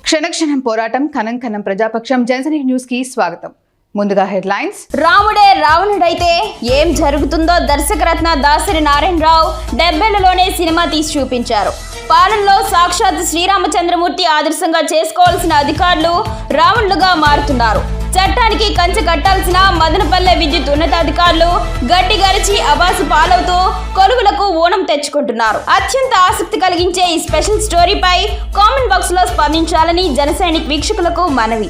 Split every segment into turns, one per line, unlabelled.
క్షణక్షణం పోరాటం కనం ప్రజాపక్షం జనసైనిక్ న్యూస్ కి స్వాగతం. ముందుగా హెడ్లైన్స్.
రాముడే రావణుడైతే ఏం జరుగుతుందో దర్శకరత్న దాసరి నారాయణరావు 70లలోనే సినిమా తీసి చూపించారు. పాలనలో సాక్షాత్ శ్రీరామచంద్రమూర్తి ఆదర్శంగా చేసుకోవాల్సిన అధికారులు రావణులుగా మారుతున్నారు. చట్టానికి కంచె కట్టాల్సిన మదనపల్లె విద్యుత్ ఉన్నతాధికారులు గడ్డి గరిచి అబాసు పాలవుతూ కొలువులకు ఊనం తెచ్చుకుంటున్నారు. అత్యంత ఆసక్తి కలిగించే ఈ స్పెషల్ స్టోరీపై కామెంట్ బాక్స్ లో స్పందించాలని జనసైనిక్ వీక్షకులకు మనవి.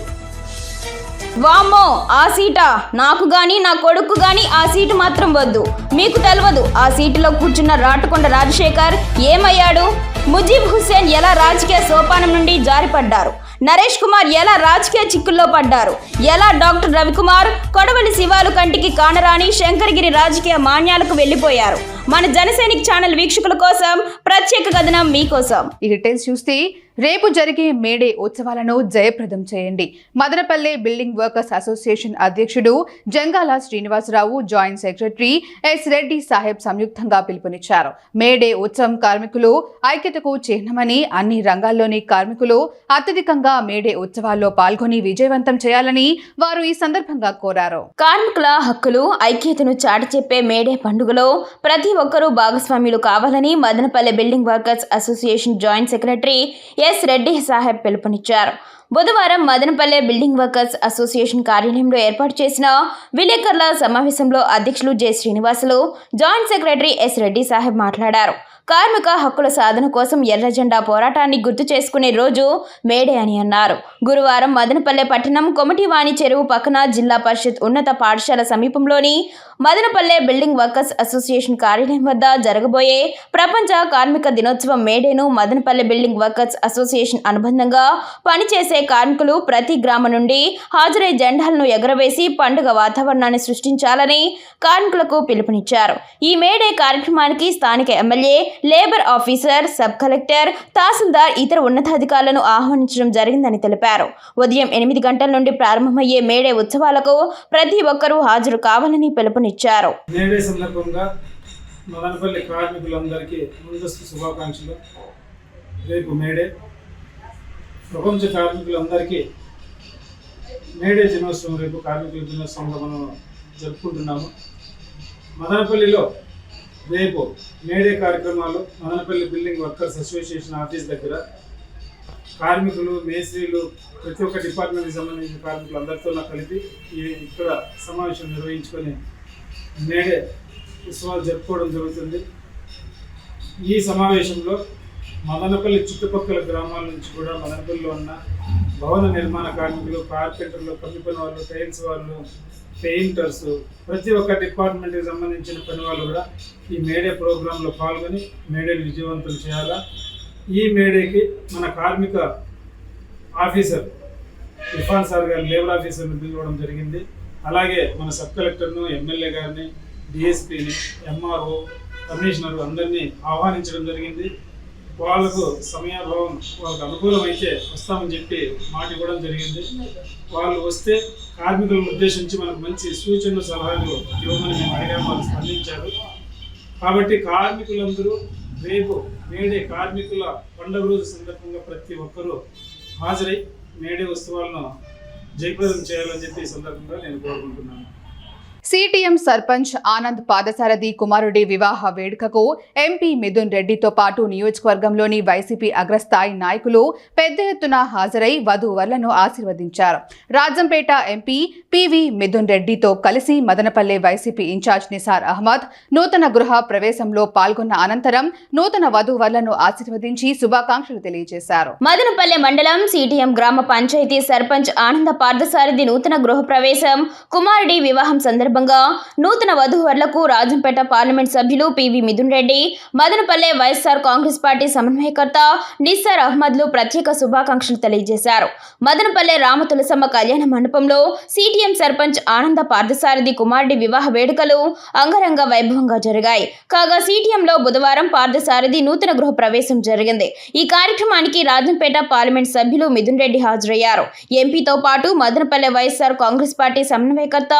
వామ్మో, ఆ సీట నాకు గాని నా కొడుకు గాని ఆ సీటు మాత్రం వద్దు. మీకు తెలవదు ఆ సీటులో కూర్చున్న రాటకొండ రాజశేఖర్ ఏమయ్యాడు? ముజీబ్ హుస్సేన్ ఎలా రాజకీయ సోపానం నుండి జారిపడ్డారు? నరేష్ కుమార్ ఎలా రాజకీయ చిక్కుల్లో పడ్డారు? ఎలా డాక్టర్ రవికుమార్ కొడవలి శివాలు కంటికి కానరాని శంకరగిరి రాజకీయ మాన్యాలకు వెళ్లిపోయారు? మన జనసైనిక్ ఛానల్ వీక్షకుల కోసం ప్రత్యేక కథనం మీకోసం.
ఈ డీటెయిల్స్ చూస్తే రేపు జరిగే మేడే ఉత్సవాలను జయప్రదం చేయండి. మదనపల్లె బిల్డింగ్ వర్కర్స్ అసోసియేషన్ అధ్యక్షుడు Jangala Srinivasarao, joint secretary S Reddy Saheb సంయుక్తంగా పిలుపునిచ్చారు. మేడే ఉత్సవం కార్మికులు ఐక్యతకు చిహ్నమని, అన్ని రంగాల్లోని కార్మికులు అత్యధికంగా మేడే ఉత్సవాల్లో పాల్గొని విజయవంతం చేయాలని వారు ఈ సందర్భంగా కోరారు.
కార్మికుల హక్కులు ఐక్యతను చాటి చెప్పే మేడే పండుగలో ప్రతి ఒక్కరూ భాగస్వామ్యులు కావాలని Madanapalle building workers association joint secretary S Reddy Saheb పిలుపునిచ్చారు. బుధవారం మదనపల్లె బిల్డింగ్ వర్కర్స్ అసోసియేషన్ కార్యాలయంలో ఏర్పాటు చేసిన విలేకరుల సమావేశంలో అధ్యక్షులు J Srinivasulu, joint secretary S Reddy Saheb మాట్లాడారు. కార్మిక హక్కుల సాధన కోసం ఎర్ర జెండా పోరాటాన్ని గుర్తు చేసుకునే రోజు మేడే అని అన్నారు. గురువారం మదనపల్లె పట్టణం కొమటివాణి చెరువు పక్కన జిల్లా పరిషత్ ఉన్నత పాఠశాల సమీపంలోని మదనపల్లె బిల్డింగ్ వర్కర్స్ అసోసియేషన్ కార్యాలయం వద్ద జరగబోయే ప్రపంచ కార్మిక దినోత్సవం మేడేను మదనపల్లె బిల్డింగ్ వర్కర్స్ అసోసియేషన్ అనుబంధంగా పనిచేసే కార్మికులు ప్రతి గ్రామం నుండి హాజరై జెండాలను ఎగరవేసి పండుగ వాతావరణాన్ని సృష్టించాలని కార్మికులకు పిలుపునిచ్చారు. ఈ మేడే కార్యక్రమానికి స్థానిక MLA, labour officer, sub collector, tahsildar, ఇతర ఉన్నతాధికారులను ఆహ్వానించడం జరిగిందని తెలిపారు. ఉదయం 8 గంటల నుండి ప్రారంభమయ్యే మేడే ఉత్సవాలకు ప్రతి ఒక్కరూ హాజరు కావాలని పిలుపునిచ్చారు.
మేడే సందర్భంగా మదనపల్లి కార్మికులందరికీ ముందస్తు శుభాకాంక్షలు. రేపు మేడే, ప్రపంచ కార్మికులందరికీ మేడే దినోత్సవం రేపు కార్మికుల దినోత్సవంగా మనం జరుపుకుంటున్నాము. మదనపల్లిలో రేపు మేడే కార్యక్రమాలు Madanapalle building workers association office దగ్గర కార్మికులు, మేస్త్రీలు, ప్రతి ఒక్క డిపార్ట్మెంట్కి సంబంధించిన కార్మికులు అందరితో కలిపి ఇక్కడ సమావేశం నిర్వహించుకొని మేడే ఉత్సవాలు జరుపుకోవడం జరుగుతుంది. ఈ సమావేశంలో మదనపల్లి చుట్టుపక్కల గ్రామాల నుంచి కూడా మదనపల్లిలో ఉన్న భవన నిర్మాణ కార్మికులు, కార్పెంటర్లు, కమ్మి పని వాళ్ళు, టైల్స్ వాళ్ళు, పెయింటర్స్, ప్రతి ఒక్క డిపార్ట్మెంట్కి సంబంధించిన పని వాళ్ళు కూడా ఈ మేడే ప్రోగ్రాంలో పాల్గొని మేడేని విజయవంతం చేయాలా. ఈ మేడేకి మన కార్మిక ఆఫీసర్ ఇర్ఫాన్ సార్ గారిని, లేబర్ ఆఫీసర్ని పిలవడం జరిగింది. అలాగే మన సబ్ కలెక్టర్ను, ఎమ్మెల్యే గారిని, డిఎస్పీని, ఎంఆర్ఓ, కమిషనర్ అందరినీ ఆహ్వానించడం జరిగింది. వాళ్ళకు సమయాభావం, వాళ్ళకు అనుకూలమైతే వస్తామని చెప్పి మాట ఇవ్వడం జరిగింది. వాళ్ళు వస్తే కార్మికులను ఉద్దేశించి మనకు మంచి సూచనలు, సలహాలు ఇవ్వమని మేము అడిగాము. వాళ్ళు స్పందించారు. కాబట్టి కార్మికులందరూ రేపు మేడే కార్మికుల పండుగ రోజు సందర్భంగా ప్రతి ఒక్కరూ హాజరై మేడే ఉత్సవాలను జయప్రదం చేయాలని చెప్పి ఈ సందర్భంగా నేను కోరుకుంటున్నాను.
సిటిఎం సర్పంచ్ ఆనంద్ పాదసారథి కుమారుడి వివాహ వేడుకకు ఎంపీ మిథున్ రెడ్డితో పాటు నియోజకవర్గంలోని వైసీపీ అగ్రస్థాయి నాయకులు పెద్ద ఎత్తున హాజరై వధూవరులను ఆశీర్వదించారు. రాజంపేట ఎంపీ పివి మిథున్ రెడ్డితో కలిసి మదనపల్లె వైసీపీ ఇన్ఛార్జ్ నిసార్ అహ్మద్ నూతన గృహ ప్రవేశంలో పాల్గొన్న అనంతరం నూతన వధూవరులను ఆశీర్వదించి శుభాకాంక్షలు తెలియజేశారు.
మదనపల్లె మండలం సిటిఎం గ్రామ పంచాయతీ సర్పంచ్ ఆనంద పార్థసారథి నూతన గృహ ప్రవేశం, కుమారుడి వివాహం సందర్భంగా నూతన వధూవరులకు రాజంపేట పార్లమెంట్ సభ్యులు పివి మిథున్ రెడ్డి, మదనపల్లె వైఎస్ఆర్ కాంగ్రెస్ పార్టీ సమన్వయకర్త నిస్సార్ అహ్మద్లు ప్రత్యేక శుభాకాంక్షలు తెలియజేశారు. మదనపల్లె రామ తులసమ్మ కళ్యాణ మండపంలో సిటిఎం సర్పంచ్ ఆనంద పార్థసారథి కుమారుడి వివాహ వేడుకలు అంగరంగ వైభవంగా జరిగాయి. కాగా సిటిఎంలో బుధవారం పార్థసారథి నూతన గృహ ప్రవేశం జరిగింది. ఈ కార్యక్రమానికి రాజంపేట పార్లమెంట్ సభ్యులు మిథున్ రెడ్డి హాజరయ్యారు. ఎంపీతో పాటు మదనపల్లె వైఎస్ఆర్ కాంగ్రెస్ పార్టీ సమన్వయకర్త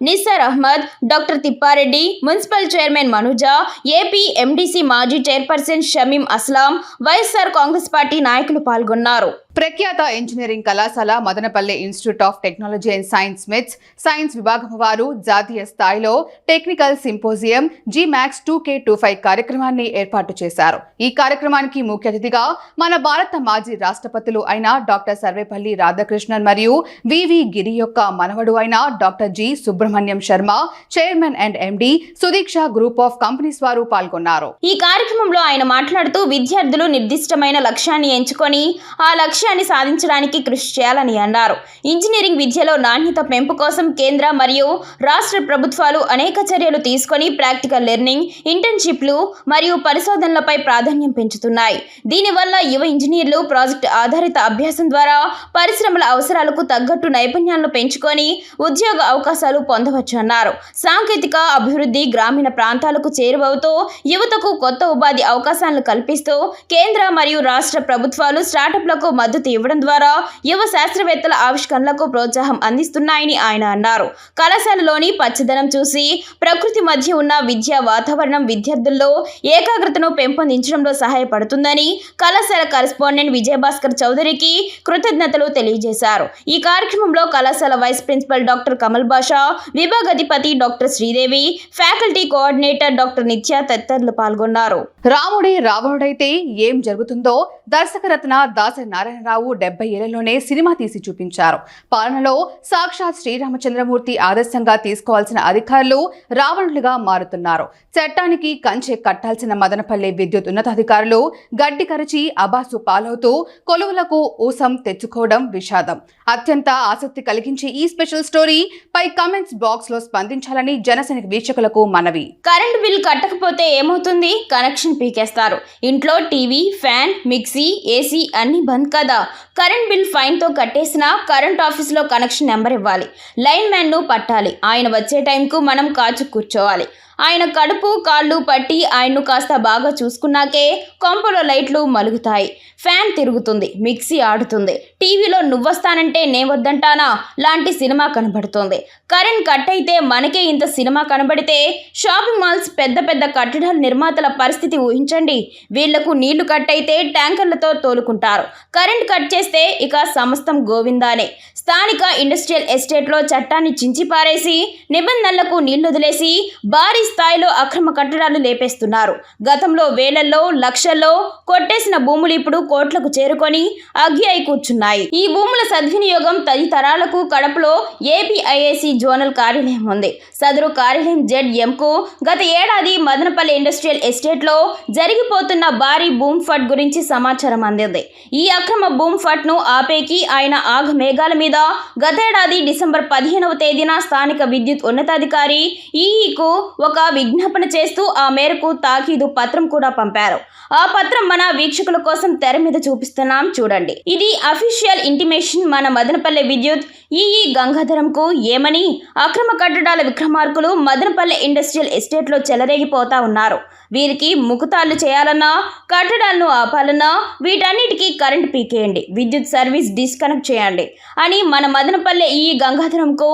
Nissar Ahmed, doctor Tippareddy, municipal chairman Manuja, AP MDC మాజీ చైర్పర్సన్ షమీం అస్లాం, వైఎస్ఆర్ కాంగ్రెస్ పార్టీ నాయకులు పాల్గొన్నారు.
ప్రఖ్యాత ఇంజనీరింగ్ కళాశాల Madanapalle institute of technology and science MITS science విభాగం వారు జాతీయ స్థాయిలో టెక్నికల్ సింపోజియం GMAX 2K25 కార్యక్రమాన్ని ఏర్పాటు చేశారు. ఈ కార్యక్రమానికి ముఖ్య అతిథిగా మన భారత మాజీ రాష్ట్రపతులు అయిన డాక్టర్ సర్వేపల్లి రాధాకృష్ణన్ మరియు వివి గిరి యొక్క మనవడు అయిన doctor G Subrahmanyam Sharma, chairman and MD Sudiksha group of companies వారు పాల్గొన్నారు.
ఈ కార్యక్రమంలో ఆయన మాట్లాడుతూ విద్యార్థులు నిర్దిష్టమైన లక్ష్యాన్ని ఎంచుకొని ఆ లక్ష్యాన్ని సాధించడానికి కృషి చేయాలని అన్నారు. ఇంజనీరింగ్ విద్యలో నాణ్యత పెంపు కోసం కేంద్ర మరియు రాష్ట్ర ప్రభుత్వాలు అనేక చర్యలు తీసుకొని ప్రాక్టికల్ లెర్నింగ్, ఇంటర్న్షిప్లు మరియు పరిశోధనలపై ప్రాధాన్యం పెంచుతున్నాయి. దీనివల్ల యువ ఇంజనీర్లు ప్రాజెక్ట్ ఆధారిత అభ్యాసం ద్వారా పరిశ్రమల అవసరాలకు తగ్గట్టు నైపుణ్యాలను పెంచుకొని ఉద్యోగ అవకాశాలు పొందవచ్చు అన్నారు. సాంకేతిక అభివృద్ధి గ్రామీణ ప్రాంతాలకు చేరువవుతూ యువతకు కొత్త ఉపాధి అవకాశాలను కల్పిస్తూ కేంద్ర మరియు రాష్ట్ర ప్రభుత్వాలు స్టార్టప్లకు మద్దతు ఇవ్వడం ద్వారా యువ శాస్త్రవేత్తల ఆవిష్కరణలకు ప్రోత్సాహం అందిస్తున్నాయని ఆయన అన్నారు. కళాశాలలోని పచ్చదనం చూసి ప్రకృతి మధ్య ఉన్న విద్యా వాతావరణం విద్యార్థుల్లో ఏకాగ్రతను పెంపొందించడంలో సహాయపడుతుందని కళాశాల కరెస్పాండెంట్ విజయభాస్కర్ చౌదరికి కృతజ్ఞతలు తెలియజేశారు. ఈ కార్యక్రమంలో కళాశాల vice principal doctor Kamal Basha, విభాగాధిపతి doctor Sridevi, faculty coordinator doctor Nitya తదితరులు పాల్గొన్నారు.
రాముడే రావణుడైతే ఏం జరుగుతుందో దర్శకరత్న దాసరి నారాయణరావు 70 ఏళ్లలోనే సినిమా తీసి చూపించారు. పాలనలో సాక్షాత్ శ్రీరామచంద్రమూర్తి ఆదర్శంగా తీసుకోవాల్సిన అధికారులు రావణులుగా మారుతున్నారు. చట్టానికి కంచె కట్టాల్సిన మదనపల్లె విద్యుత్ ఉన్నతాధికారులు గడ్డి కరచి అబాసు పాలవుతూ కొలువులకు ఊసం తెచ్చుకోవడం విషాదం. అత్యంత ఆసక్తి కలిగించే ఈ స్పెషల్ స్టోరీ పై కామెంట్స్ బాక్స్ లో స్పందించాలని జనసేన వీక్షకులకు మనవి.
కరెంట్ బిల్ కట్టకపోతే ఏమవుతుంది? కనెక్షన్ పీకేస్తారు. ఇంట్లో టీవీ, ఫ్యాన్, మిక్సీ, ఏసీ అన్ని బంద్ కదా. కరెంట్ బిల్ ఫైన్తో కట్టేసినా కరెంట్ ఆఫీస్లో కనెక్షన్ నెంబర్ ఇవ్వాలి. లైన్ మ్యాన్ను పట్టాలి. ఆయన వచ్చే టైంకు మనం కాచు కూర్చోవాలి. ఆయన కడుపు కాళ్ళు పట్టి ఆయన్ను కాస్త బాగా చూసుకున్నాకే కొంపలో లైట్లు మలుగుతాయి, ఫ్యాన్ తిరుగుతుంది, మిక్సీ ఆడుతుంది, టీవీలో నువ్వొస్తానంటే నే వద్దంటానా లాంటి సినిమా కనబడుతోంది. కరెంట్ కట్ అయితే మనకే ఇంత సినిమా కనబడితే షాపింగ్ మాల్స్, పెద్ద పెద్ద కట్టడాల నిర్మాతల పరిస్థితి ఊహించండి. వీళ్లకు నీళ్లు కట్ అయితే ట్యాంకర్లతో తోలుకుంటారు. కరెంట్ కట్ చేస్తే ఇక సమస్తం గోవిందానే. స్థానిక ఇండస్ట్రియల్ ఎస్టేట్లో చట్టాన్ని చించి పారేసి నిబంధనలకు నీళ్లొదిలేసి భారీ స్థాయిలో అక్రమ కట్టడాలు లేపేస్తున్నారు. గతంలో వేలల్లో, లక్షల్లో కొట్టేసిన భూములు ఇప్పుడు కోట్లకు చేరుకొని అగ్గి అయి కూర్చున్నాయి. ఈ భూముల సద్వినియోగం తదితరాలకు కడపలో ఏపీఐఏసీ జోనల్ కార్యాలయం ఉంది. సదరు కార్యాలయం ZMకు గత ఏడాది మదనపల్లి ఇండస్ట్రియల్ ఎస్టేట్లో జరిగిపోతున్న భారీ భూమ్ ఫట్ గురించి సమాచారం అందింది. ఈ అక్రమ భూమ్ ఫట్ ను ఆపేకి ఆయన ఆగ మేఘాల మీద గతేడాది డిసెంబర్ 15వ తేదీన స్థానిక విద్యుత్ ఉన్నతాధికారి ఈఈకు ఒక విజ్ఞాపన చేస్తూ ఆ మేరకు తాకీదు పత్రం కూడా పంపారు. ఆ పత్రం మన వీక్షకుల కోసం తెర మీద చూపిస్తున్నాం చూడండి. ఇది అఫీషియల్ ఇంటిమేషన్. మన మదనపల్లె విద్యుత్ ఈఈ గంగాధరంకు ఏమని? అక్రమ కట్టడాల విక్రమార్కులు మదనపల్లె ఇండస్ట్రియల్ ఎస్టేట్లో చెలరేగిపోతా ఉన్నారు. వీరికి ముకుతాళ్లు చేయాలన్నా, కట్టడాలను ఆపాలన్నా వీటన్నిటికీ కరెంట్ పీకేయండి, విద్యుత్ సర్వీస్ డిస్కనెక్ట్ చేయండి అని మన మదనపల్లె ఈఈ గంగాధరంకు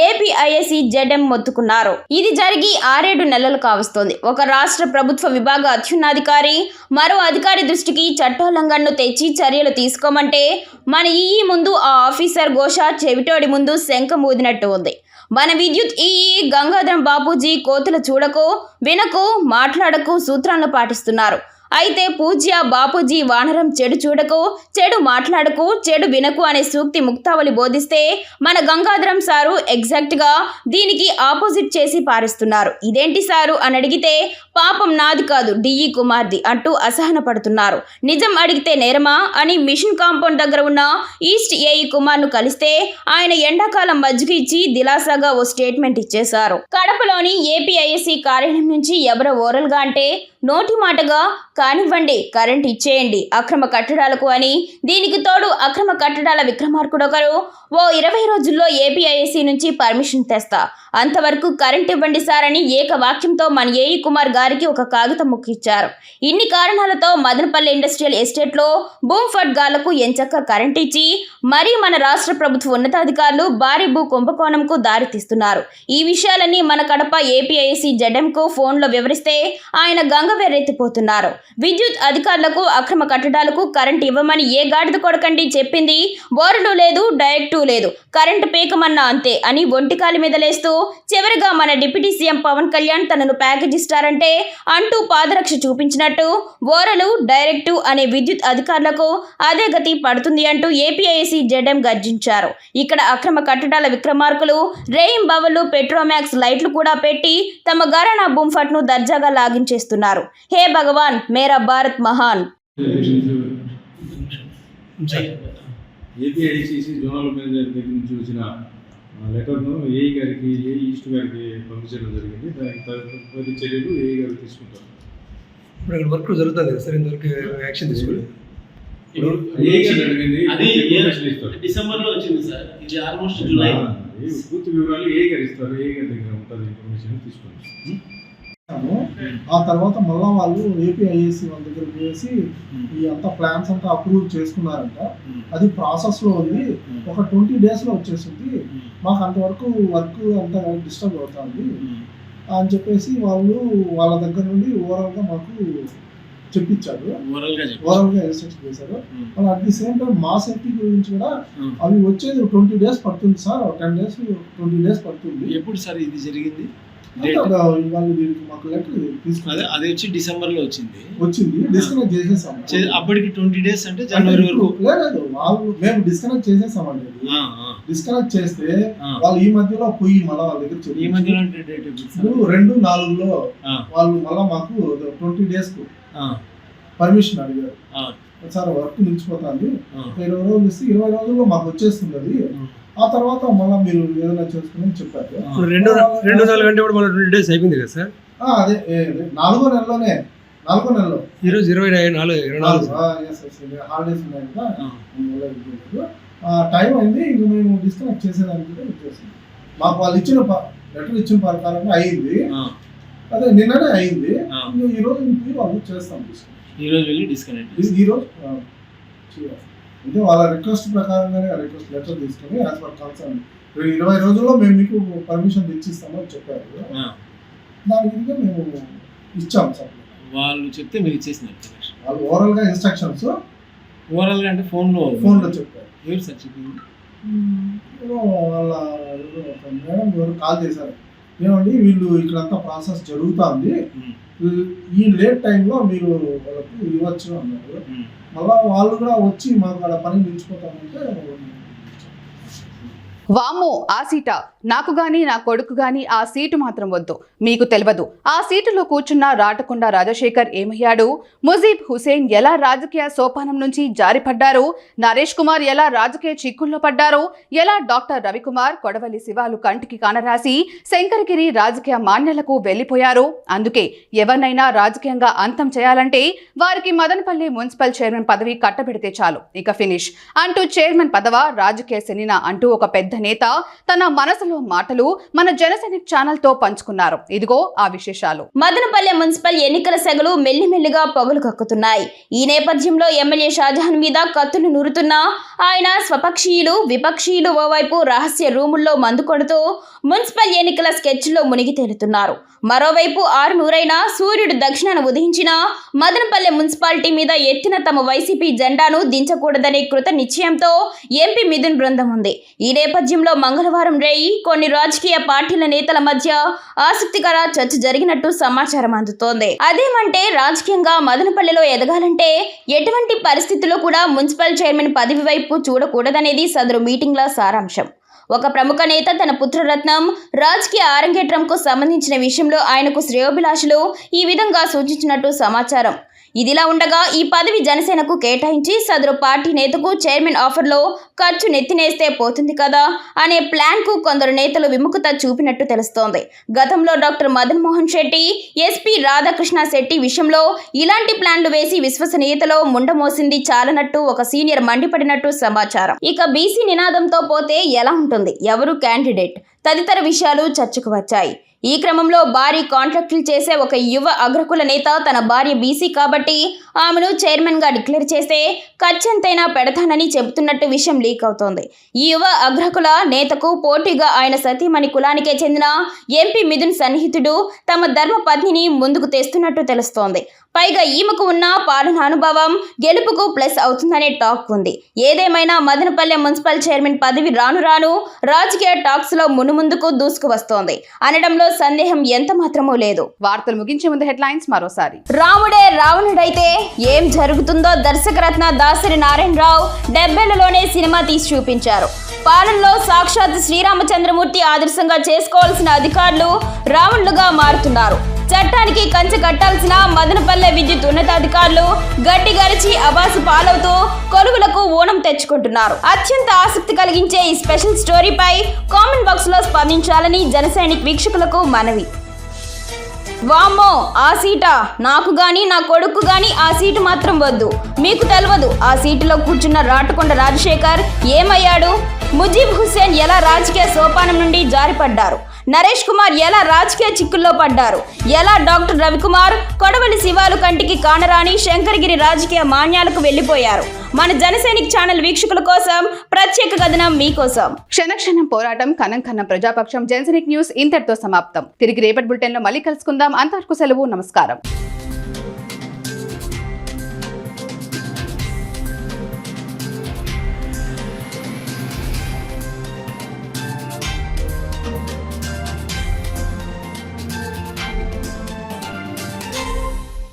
ఏపీఐఏసీ ZM మొత్తుకున్నారు. ఇది జరిగి 6-7 నెలలు కావస్తోంది. ఒక రాష్ట్ర ప్రభుత్వ విభాగ అత్యున్నతాధికారి మరో అధికారి దృష్టికి చట్టోల్లంఘనను తెచ్చి చర్యలు తీసుకోమంటే మన ఈఈ ముందు ఆ ఆఫీసర్ ఘోష చెవిటోడి ముందు శంఖం ఊదినట్టు ఉంది. మన విద్యుత్ ఈఈ గంగాధరం బాపూజీ కోతుల చూడకు, వినకు, మాట్లాడకు సూత్రాలను పాటిస్తున్నారు. అయితే పూజ్య బాపూజీ వానరం చెడు చూడకు, చెడు మాట్లాడకు, చెడు వినకు అనే సూక్తి ముక్తావళి బోధిస్తే మన గంగాధరం సారు ఎగ్జాక్ట్గా దీనికి ఆపోజిట్ చేసి పారేస్తున్నారు. ఇదేంటి సారు అని అడిగితే పాపం నాది కాదు డిఈ కుమార్ది అంటూ అసహన పడుతున్నారు. నిజం అడిగితే నేరమా అని మిషన్ కాంపౌండ్ దగ్గర ఉన్న ఈస్ట్ ఏఈ కుమార్ను కలిస్తే ఆయన ఎండాకాలం మజ్జిగ ఇచ్చి దిలాసాగా ఓ స్టేట్మెంట్ ఇచ్చేశారు. కడపలోని ఏపీఐఏసీ కార్యాలయం నుంచి ఎవరో ఓరల్గా అంటే నోటి మాటగా కానివ్వండి, కరెంట్ ఇచ్చేయండి అక్రమ కట్టడాలకు అని. దీనికి తోడు అక్రమ కట్టడాల విక్రమార్కుడొకరు ఓ 20 రోజుల్లో ఏపీఐఏసీ నుంచి పర్మిషన్ తెస్తా, అంతవరకు కరెంట్ ఇవ్వండి సార్ అని ఏకవాక్యంతో మన ఏఈ కుమార్ గారికి ఒక కాగితం ముక్కిచ్చారు. ఇన్ని కారణాలతో మదనపల్లి ఇండస్ట్రియల్ ఎస్టేట్లో భూమ్ ఫట్ గాళ్లకు ఎంచక్క కరెంట్ ఇచ్చి మరీ మన రాష్ట్ర ప్రభుత్వ ఉన్నతాధికారులు భారీ భూ కుంభకోణంకు దారితీస్తున్నారు. ఈ విషయాలన్నీ మన కడప ఏపీఐఏసీ ZMకు ఫోన్లో వివరిస్తే ఆయన వెర్రెత్తిపోతున్నారు. విద్యుత్ అధికారులకు అక్రమ కట్టడాలకు కరెంట్ ఇవ్వమని ఏ గాడిద కొడకండి చెప్పింది. బోర్డు లేదు, డైరెక్టు లేదు, కరెంటు పీకమన్నా అంతే అని ఒంటికాలి మీద లేస్తూ చివరిగా మన డిప్యూటీ సీఎం పవన్ కళ్యాణ్ తనను ప్యాకేజ్ ఇస్తారంటే అంటూ పాదరక్ష చూపించినట్టు బోరలు, డైరెక్టు అనే విద్యుత్ అధికారులకు అదే గతి పడుతుంది అంటూ ఏపీఐసీ జెడ్ఎం గర్జించారు. ఇక్కడ అక్రమ కట్టడాల విక్రమార్కులు రేయింబవళ్లు పెట్రోమాక్స్ లైట్లు కూడా పెట్టి తమ గరానా బూంఫట్ ను దర్జాగా లాగించేస్తున్నారు. హే భగవాన్, మేరా భారత్ మహాన్.
ఏపీఐసిసి జోనల్ మేనేజర్ దగ్గర నుంచి వచ్చిన లెటర్ను ఏఈ గారికి, ఏఈ ఈస్ట్ గారికి పంపించడం జరిగింది. దానికి తదుపరి చర్యలు ఏఈ గారు తీసుకుంటారు.
ఇప్పుడు ఇక్కడ వర్క్ జరుగుతుంది కదా సార్, ఇంతవరకు యాక్షన్ తీసుకోలేదు.
డిసెంబర్లో వచ్చింది సార్, ఇది ఆల్మోస్ట్ జూలై.
పూర్తి వివరాలు ఏ గారు ఇస్తారు, ఏ గారి దగ్గర ఉంటుంది ఇన్ఫర్మేషన్ తీసుకుంటాం.
ఆ తర్వాత మళ్ళీ వాళ్ళు ఏపీఐఏసీ వాళ్ళ దగ్గర పోయేసి ఈ అంతా ప్లాన్స్ అంతా అప్రూవ్ చేసుకున్నారంట. అది ప్రాసెస్లో ఉంది, ఒక 20 daysలో వచ్చేసింది. మాకు అంతవరకు వర్క్ అంతా డిస్టర్బ్ అవుతుంది అని చెప్పేసి వాళ్ళు వాళ్ళ దగ్గర నుండి ఓవరాల్గా మాకు చెప్పించారు, ఓవరాల్గా ఇన్స్ట్రక్షన్ చేశారు. వాళ్ళు అట్ ది సేమ్ టైం మా సేఫ్టీ గురించి కూడా అవి వచ్చేది 20 days పడుతుంది సార్, 10 days 20 days పడుతుంది.
ఎప్పుడు సార్ ఇది జరిగింది?
వాళ్ళు దీనికి మాకు లెటర్ తీసుకున్నారు.
అది వచ్చి డిసెంబర్లో వచ్చింది,
డిస్కనెక్ట్ చేసేసాం.
అప్పటికి 20 days అంటే జనవరి వరకు.
లేదు, వాళ్ళు మేము డిస్కనెక్ట్ చేసేసామండి. డిస్కనెక్ట్ చేస్తే వాళ్ళు ఈ మధ్యలో పోయి మళ్ళీ వాళ్ళ దగ్గర
ఈ మధ్యలో
2/4లో వాళ్ళు మళ్ళీ మాకు 20 days పర్మిషన్ అడిగారు. సార్ వర్క్ నిలిచిపోతుంది, 20 రోజులు ఇస్తే 20 రోజుల్లో మాకు వచ్చేస్తుంది అది. ఆ తర్వాత మళ్ళీ మీరు ఏదైనా చేసుకుని చెప్పారు.
2-4 గంటలు కూడా మళ్ళీ 20 days అయిపోయింది కదా సార్.
అదే 4వ నెలలోనే, 4వ నెలలో
ఈరోజు 24
హాలిడేస్ ఉన్నాయి కదా, టైం అయింది. ఇంక మేము డిస్కనెక్ట్ చేసేదానికి కూడా వచ్చేసింది. మాకు వాళ్ళు ఇచ్చిన లెటర్ ఇచ్చిన ప్రకారంగా అయింది. అదే నిన్ననే అయింది. ఈ రోజు వాళ్ళు చేస్తాం,
ఈ రోజు వెళ్ళి డిస్కనెక్ట్
ఈ రోజు అంటే వాళ్ళ రిక్వెస్ట్ ప్రకారంగానే రిక్వెస్ట్ లెటర్ తీసుకొని యాజ్ పర్ కన్సర్న్ 20 రోజుల్లో మేము మీకు పర్మిషన్ తెచ్చిస్తామని చెప్పారు. దాని కింద మేము ఇచ్చాము సార్.
వాళ్ళు చెప్తే మీరు ఇచ్చేసినారు.
వాళ్ళు ఓవరాల్గా ఇన్స్ట్రక్షన్స్
ఓవరాల్గా అంటే ఫోన్లో
చెప్పారు.
ఎవరు సార్ చెప్పింది?
వాళ్ళ మేడం ఎవరు కాల్ చేశారు, ఏమండి వీళ్ళు ఇక్కడంతా ప్రాసెస్ జరుగుతుంది, ఈ లేట్ టైంలో మీరు వాళ్ళకు ఇవ్వచ్చు అన్నారు. మళ్ళీ వాళ్ళు కూడా వచ్చి మాకు అక్కడ పని నిలిచిపోతామంటే
వామ్మో ఆ సీట, నాకు గాని నా కొడుకు గాని ఆ సీటు మాత్రం వద్దు. మీకు తెలియదు ఆ సీటులో కూర్చున్న రాటకొండ రాజశేఖర్ ఏమయ్యాడు, ముజీబ్ హుసేన్ ఎలా రాజకీయ సోపానం నుంచి జారిపడ్డారు, నరేష్ కుమార్ ఎలా రాజకీయ చిక్కుల్లో పడ్డారు, ఎలా డాక్టర్ రవికుమార్, కొడవలి శివాలు కంటికి కానరాసి శంకరగిరి రాజకీయ మాన్యాలకు వెళ్లిపోయారు. అందుకే ఎవరినైనా రాజకీయంగా అంతం చేయాలంటే వారికి మదనపల్లి మున్సిపల్ చైర్మన్ పదవి కట్టబెడితే చాలు, ఇక ఫినిష్ అంటూ చైర్మన్ పదవ రాజకీయ శనిన అంటూ ఒక పెద్ద నేత తన మనసులో మాటలు మన జనసైనిక్ ఛానల్ తో పంచుకున్నారు. ఇదిగో ఆ విశేషాలు.
మదనపల్లె మున్సిపల్ ఎన్నికల సెగలు మెల్లిమెల్లిగా పొగలు కక్కుతున్నాయి. ఈ నేపథ్యంలో ఎమ్మెల్యే షాజహాన్ మీద కత్తులు నూరుతున్న ఆయన స్వపక్షీయులు, విపక్షీయులు ఓవైపు రహస్య రూముల్లో మందు కొడుతూ మున్సిపల్ ఎన్నికల స్కెచ్లో మునిగి తేలుతున్నారు. మరోవైపు 6 సూర్యుడు దక్షిణాన ఉదయించిన మదనపల్లె మున్సిపాలిటీ మీద ఎత్తిన తమ వైసీపీ జెండాను దించకూడదనే కృత నిశ్చయంతో ఎంపీ మిథున్ బృందం ఉంది. ఈ నేపథ్యంలో మంగళవారం రేయి కొన్ని రాజకీయ పార్టీల నేతల మధ్య ఆసక్తికర చర్చ జరిగినట్టు సమాచారం అందుతోంది. అదేమంటే రాజకీయంగా మదనపల్లెలో ఎదగాలంటే ఎటువంటి పరిస్థితుల్లో కూడా మున్సిపల్ చైర్మన్ పదవి వైపు చూడకూడదనేది సదరు మీటింగ్ల సారాంశం. ఒక ప్రముఖ నేత తన పుత్రరత్నం రాజకీయ అరంగేట్రంకు సంబంధించిన విషయంలో ఆయనకు శ్రేయోభిలాషులు ఈ విధంగా సూచించినట్టు సమాచారం. ఇదిలా ఉండగా ఈ పదవి జనసేనకు కేటాయించి సదరు పార్టీ నేతకు చైర్మన్ ఆఫర్లో ఖర్చు నెత్తినేస్తే పోతుంది కదా అనే ప్లాన్కు కొందరు నేతలు విముఖత చూపినట్టు తెలుస్తోంది. గతంలో డాక్టర్ మదన్ మోహన్ శెట్టి, ఎస్పీ రాధాకృష్ణ శెట్టి విషయంలో ఇలాంటి ప్లాన్లు వేసి విశ్వసనీయతలో ముండమోసింది చాలనట్టు ఒక సీనియర్ మండిపడినట్టు సమాచారం. ఇక బీసీ నినాదంతో పోతే ఎలా ఉంటుంది, ఎవరు క్యాండిడేట్, తదితర విషయాలు చర్చకు వచ్చాయి. ఈ క్రమంలో భారీ కాంట్రాక్టులు చేసే ఒక యువ అగ్రకుల నేత తన భార్య బీసీ కాబట్టి ఆమెను చైర్మన్ గా డిక్లేర్ చేస్తే ఖర్చంతైనా పెడతానని చెబుతున్నట్టు విషయం లీక్ అవుతోంది. ఈ యువ అగ్రకుల నేతకు పోటీగా ఆయన సతీమణి కులానికే చెందిన ఎంపీ మిథున్ సన్నిహితుడు తమ ధర్మ పత్నిని ముందుకు తెస్తున్నట్టు తెలుస్తోంది. పైగా ఈమెకు ఉన్న పాలన అనుభవం గెలుపుకు ప్లస్ అవుతుందనే టాక్ ఉంది. ఏదేమైనా మదనపల్లె మున్సిపల్ చైర్మన్ పదవి రాను రాను రాజకీయ టాక్స్ లో మునుముందుకు దూసుకు వస్తోంది అనడంలో సందేహం ఎంత మాత్రమూ లేదు.
వార్తలు ముగించే ముందు హెడ్లైన్స్ మరోసారి.
రాముడే రావణుడైతే ఏం జరుగుతుందో దర్శకరత్న దాసరి నారాయణరావు 70లలోనే సినిమా తీసి చూపించారు. పాలనలో సాక్షాత్ శ్రీరామచంద్రమూర్తి ఆదర్శంగా చేసుకోవాల్సిన అధికారులు రావణులుగా మారుతున్నారు. చట్టానికి కంచె కట్టాల్సిన మదనపల్లె విద్యుత్ ఉన్నతాధికారులు గడ్డి గరిచి అబాసు పాలవుతూ కొలువులకు ఓణం తెచ్చుకుంటున్నారు. అత్యంత ఆసక్తి కలిగించే ఈ స్పెషల్ స్టోరీపై కామెంట్ బాక్స్ లో స్పందించాలని జనసైనిక్ వీక్షకులకు మనవి. వామ్మో, ఆ సీట నాకు గాని నా కొడుకు గాని ఆ సీటు మాత్రం వద్దు. మీకు తెలియదు ఆ సీటులో కూర్చున్న రాటకొండ రాజశేఖర్ ఏమయ్యాడు? ముజీబ్ హుస్సేన్ ఎలా రాజకీయ సోపానం నుండి జారిపడ్డారు? నరేష్ కుమార్ ఎలా రాజకీయ చిక్కుల్లో పడ్డారు? ఎలా డాక్టర్ రవికుమార్ కొడవలి శివాలు కంటికి కానరాని శంకరగిరి రాజకీయ మాన్యాలకు వెళ్లిపోయారు? మన జనసైనిక్ ఛానల్ వీక్షకుల కోసం ప్రత్యేక కథనం మీకోసం.
క్షణక్షణం పోరాటం, కనం కన్నం ప్రజాపక్షం. జనసైనిక్ న్యూస్ ఇంతటితో సమాప్తం. తిరిగి రేపటి బులెటిన్ లో మళ్ళీ కలుసుకుందాం. అంతవరకు సెలవు. నమస్కారం.